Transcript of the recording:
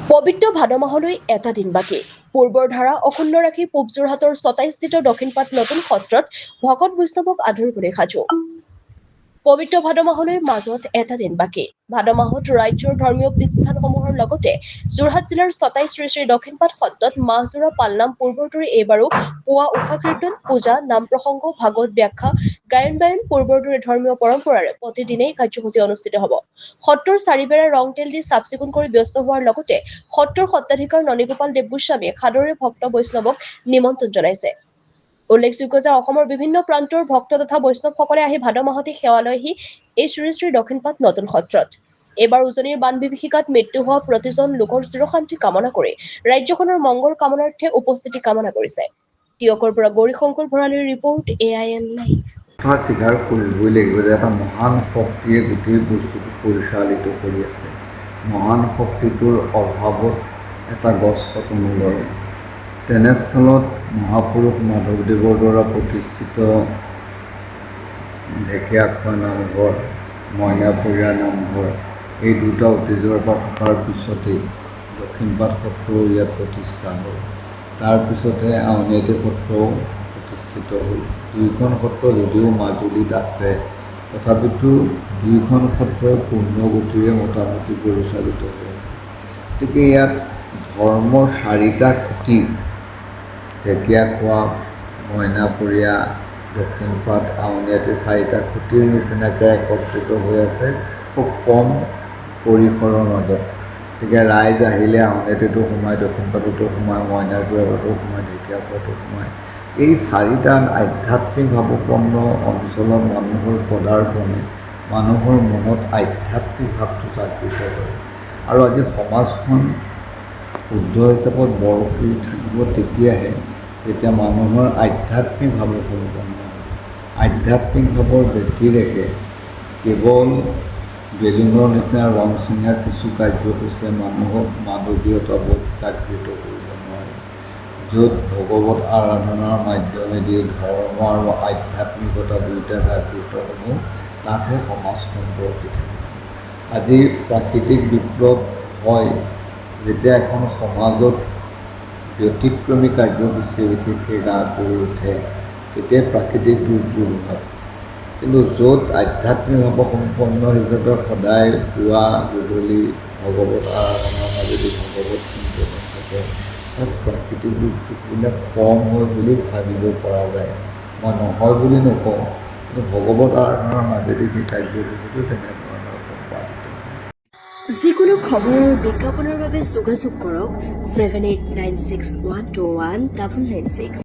পবিত্ৰ ভাদ মাহলৈ এটা দিন বাকী। পূৰ্বৰ ধাৰা অক্ষুণ্ণ ৰাখি পূব যোৰহাটৰ ২৭স্থিত দক্ষিণপাট নতুন সত্ৰত ভকত বৈষ্ণৱক আদৰিবলৈ সাজু। পবিত্ৰ ভাদ মাহলৈ মাজত এটা দিন বাকী। ভাদ মাহত ৰাজ্যৰ ধৰ্মীয় পীঠস্থানসমূহৰ লগতে যোৰহাট জিলাৰ ২৭ শ্ৰী শ্ৰী দক্ষিণপাট সত্ৰত মাহজোৰা পালনাম পূৰ্বৰ দৰে এইবাৰো পুৱা উষা কীৰ্তন, পূজা, নাম প্ৰসংগ, ভাগৱত ব্যাখ্যা, গায়ন বায়ন পূৰ্বৰ দৰে ধৰ্মীয় পৰম্পৰাৰে প্ৰতিদিনেই কাৰ্যসূচী অনুষ্ঠিত হ'ব। সত্ৰৰ চাৰিবেৰা ৰং তেল দি চাফ চিকুণ কৰি ব্যস্ত হোৱাৰ লগতে সত্ৰৰ সত্ৰাধিকাৰ ননীগোপাল দেৱগোস্বামীয়ে সাদৰে ভক্ত বৈষ্ণৱক নিমন্ত্ৰণ জনাইছে। উল্লেখযোগ্য যে অসমৰ বিভিন্ন প্ৰান্তৰ ভক্ত তথা বৈষ্ণৱসকলে আহি ভাদ মাহতে সেৱা লয়হি এই শ্ৰী শ্ৰী দক্ষিণপাট নতুন সত্ৰত। এইবাৰ উজনিৰ বান বিভীষিকাত মৃত্যু হোৱা প্ৰতিজন লোকৰ চিৰশান্তি কামনা কৰি ৰাজ্যখনৰ মংগল কামনাৰ্থে উপস্থিতি কামনা কৰিছে। টিয়কৰ পৰা গৌৰীশংকৰ ভঁৰালীৰ ৰিপৰ্ট AIN লাইভ। কথা স্বীকাৰ কৰিবই লাগিব যে এটা মহান শক্তিয়ে গোটেই বস্তুটো পৰিচালিত কৰি আছে। মহান শক্তিটোৰ অভাৱত এটা গছ পাতো নলৰে। তেনেস্থলত মহাপুৰুষ মাধৱদেৱৰ দ্বাৰা প্ৰতিষ্ঠিত ঢেকীয়াখোৱা নামঘৰ, মইনাপৰীয়া নামঘৰ এই দুটা অতীজৰ পৰা থকাৰ পিছতেই দক্ষিণপাট সত্ৰও ইয়াত প্ৰতিষ্ঠা হ'ল। তাৰপিছতে আউনীআটী সত্ৰও প্ৰতিষ্ঠিত হ'ল। দুয়োখন সত্ৰ যদিও মাজুলীত আছে, তথাপিতো দুয়োখন সত্ৰই পূৰ্ণগতিৰে মোটামুটি পৰিচালিত হৈ আছে। গতিকে ইয়াত ধৰ্মৰ চাৰিটা খুঁটি ঢেকীয়াখোৱা, মইনাপৰীয়া, দক্ষিণপাট, আউনীআটী চাৰিটা খুঁটিৰ নিচিনাকৈ একত্ৰিত হৈ আছে খুব কম পৰিসৰৰ মাজত। গতিকে ৰাইজ আহিলে আউনীআটীতো সোমায়, দক্ষিণপাটতো সোমায়, মইনাপৰীয়াতো সোমায়, ঢেকীয়াখোৱাতো সোমায়। এই চাৰিটা আধ্যাত্মিক ভাৱপূৰ্ণ অঞ্চলত মানুহৰ পদাৰ্পণে মানুহৰ মনত আধ্যাত্মিক ভাৱটো জাগৃত কৰে। আৰু আজি সমাজখন শুদ্ধ হিচাপত বৰশী থাকিব তেতিয়াহে যেতিয়া মানুহৰ আধ্যাত্মিক ভাৱে সম্পন্ন হ'ব। আধ্যাত্মিক ভাৱৰ ব্যতিৰেকে কেৱল বেলুনৰ নিচিনা ৰং চিঙা কিছু কাৰ্যসূচীয়ে মানুহক মানৱীয়তাবোধ জাগৃত কৰিব নোৱাৰে। য'ত ভগৱত আৰাধনাৰ মাধ্যমেদি ধৰ্ম আৰু আধ্যাত্মিকতা দুয়োটা জাগৃত হ'ব, তাতহে সমাজখন বৰ্তি থাকিব। আজি প্ৰাকৃতিক বিপ্লৱ হয় যেতিয়া এখন সমাজত ব্যতিক্ৰমী কাৰ্যসূচী বিশেষকৈ গা কৰি উঠে, তেতিয়াই প্ৰাকৃতিক দুৰ্যোগ হয়। কিন্তু য'ত আধ্যাত্মিকভাৱে সম্পন্ন হিচাপে সদায় পুৱা গধূলি ভগৱত আৰাধনাৰ মাজেদি ভগৱত চিন্তন থাকে, তাত প্ৰাকৃতিক দুৰ্যোগবিলাক কম হয় বুলি ভাবিব পৰা যায়। মই নহয় বুলি নকওঁ, কিন্তু ভগৱত আৰাধনাৰ মাজেদি সেই কাৰ্যসূচীটো তেনেধৰণৰ সম্পাদিত হয়। যিকোনো খবৰ আৰু বিজ্ঞাপনৰ বাবে যোগাযোগ কৰক 7896121996।